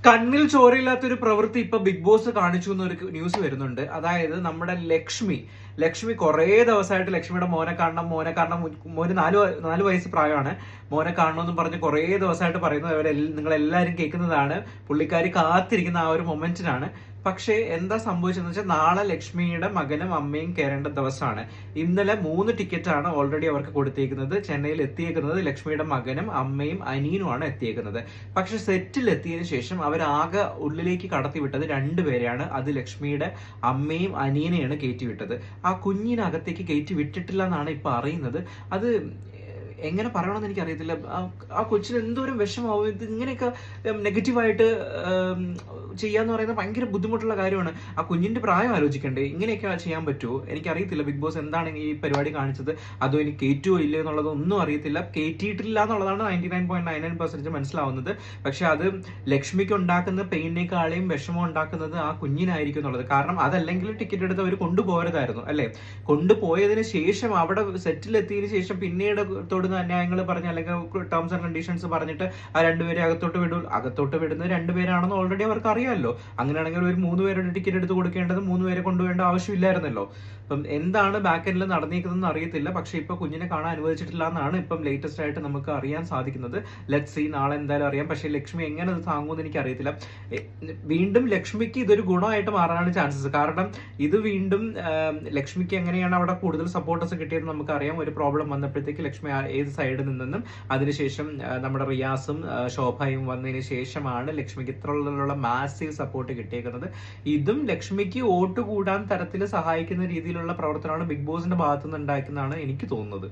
കണ്ണിൽ ചോരയില്ലാത്തൊരു പ്രവൃത്തി ഇപ്പൊ ബിഗ് ബോസ് കാണിച്ചു എന്നൊരു ന്യൂസ് വരുന്നുണ്ട്. അതായത് നമ്മുടെ ലക്ഷ്മി കുറേ ദിവസമായിട്ട് ലക്ഷ്മിയുടെ മോനെ കാണണം, മോന് നാല് വയസ്സ് പ്രായമാണ്, മോനെ കാണണമെന്നും പറഞ്ഞ് കുറേ ദിവസമായിട്ട് പറയുന്നത് നിങ്ങൾ എല്ലാവരും കേൾക്കുന്നതാണ്. പുള്ളിക്കാരി കാത്തിരിക്കുന്ന ആ ഒരു മൊമെന്റിനാണ്. പക്ഷേ എന്താ സംഭവിച്ചതെന്ന് വെച്ചാൽ നാളെ ലക്ഷ്മിയുടെ മകനും അമ്മയും കയറേണ്ട ദിവസമാണ്. ഇന്നലെ 3 ടിക്കറ്റാണ് ഓൾറെഡി അവർക്ക് കൊടുത്തേക്കുന്നത്. ചെന്നൈയിൽ എത്തിയേക്കുന്നത് ലക്ഷ്മിയുടെ മകനും അമ്മയും അനിയനുമാണ് എത്തിയേക്കുന്നത്. പക്ഷെ സെറ്റിൽ എത്തിയതിനു ശേഷം അവരാകെ ഉള്ളിലേക്ക് കടത്തിവിട്ടത് 2 പേരെയാണ്. അത് ലക്ഷ്മിയുടെ അമ്മയും അനിയനെയാണ് കയറ്റിവിട്ടത്. ആ കുഞ്ഞിനകത്തേക്ക് കയറ്റി വിട്ടിട്ടില്ല എന്നാണ് ഇപ്പൊ അറിയുന്നത്. അത് എങ്ങനെ പറയണമെന്ന് എനിക്ക് അറിയത്തില്ല. ആ കൊച്ചിന് എന്തോരം വിഷമാവും. ഇത് ഇങ്ങനെയൊക്കെ നെഗറ്റീവായിട്ട് ചെയ്യാന്ന് പറയുന്നത് ഭയങ്കര ബുദ്ധിമുട്ടുള്ള കാര്യമാണ്. ആ കുഞ്ഞിന്റെ പ്രായം ആലോചിക്കണ്ടേ? ഇങ്ങനെയൊക്കെ ചെയ്യാൻ പറ്റുമോ? എനിക്കറിയത്തില്ല ബിഗ് ബോസ് എന്താണ് ഈ പരിപാടി കാണിച്ചത്. അതോ ഇനി കയറ്റുമോ ഇല്ലയോ എന്നുള്ളതൊന്നും അറിയത്തില്ല. കയറ്റിയിട്ടില്ല എന്നുള്ളതാണ് 99.99% മനസ്സിലാവുന്നത്. പക്ഷെ അത് ലക്ഷ്മിക്ക് ഉണ്ടാക്കുന്ന പെയിനേക്കാളെയും വിഷമം ഉണ്ടാക്കുന്നത് ആ കുഞ്ഞിനായിരിക്കും എന്നുള്ളത്. കാരണം അതല്ലെങ്കിൽ ടിക്കറ്റ് എടുത്ത് അവർ കൊണ്ടുപോകരുതായിരുന്നു അല്ലെ. കൊണ്ടുപോയതിനു ശേഷം അവിടെ സെറ്റിലെത്തിയതിനു ശേഷം പിന്നീട് ന്യായങ്ങൾ പറഞ്ഞ് അല്ലെങ്കിൽ ടേംസ് ആൻഡ് കണ്ടീഷൻസ് പറഞ്ഞിട്ട് ആ 2 പേരെ അകത്തോട്ട് വിടുന്നത് 2 പേരാണെന്ന് ഓൾറെഡി അവർക്ക് അറിയാമല്ലോ. അങ്ങനെയാണെങ്കിൽ ഒരു 3 പേരുടെ ടിക്കറ്റ് എടുത്ത് കൊടുക്കേണ്ടത് 3 പേരെ കൊണ്ടുപോകേണ്ട ആവശ്യമില്ലായിരുന്നല്ലോ. അപ്പം എന്താണ് ബാക്ക് എൻഡിൽ നടന്നിരിക്കുന്നതെന്ന് അറിയത്തില്ല. പക്ഷെ ഇപ്പൊ കുഞ്ഞിനെ കാണാൻ അനുവദിച്ചിട്ടില്ല എന്നാണ് ഇപ്പം ലേറ്റസ്റ്റ് ആയിട്ട് നമുക്ക് അറിയാൻ സാധിക്കുന്നത്. ലെറ്റ് സീ, നാളെ എന്തായാലും അറിയാം. പക്ഷെ ലക്ഷ്മി എങ്ങനെ അത് താങ്ങുമെന്ന് എനിക്ക് അറിയത്തില്ല. വീണ്ടും ലക്ഷ്മിക്ക് ഇതൊരു ഗുണമായിട്ട് മാറാനാണ് ചാൻസസ്. കാരണം ഇത് വീണ്ടും ലക്ഷ്മിക്ക് എങ്ങനെയാണ് അവിടെ കൂടുതൽ സപ്പോർട്ടേഴ്സ് കിട്ടിയത് നമുക്കറിയാം. ഒരു പ്രോബ്ലം വന്നപ്പോഴത്തേക്ക് ലക്ഷ്മി ഏത് സൈഡിൽ നിന്നും അതിനുശേഷം നമ്മുടെ റിയാസും ശോഭയും വന്നതിന് ശേഷമാണ് ലക്ഷ്മിക്ക് ഇത്രയുള്ള മാസീവ് സപ്പോർട്ട് കിട്ടിയേക്കുന്നത്. ഇതും ലക്ഷ്മിക്ക് വോട്ട് കൂടാൻ തരത്തിൽ സഹായിക്കുന്ന രീതിയിലുള്ള പ്രവർത്തനമാണ് ബിഗ് ബോസിന്റെ ഭാഗത്തുനിന്ന് ഉണ്ടാക്കുന്നതാണ് എനിക്ക് തോന്നുന്നത്.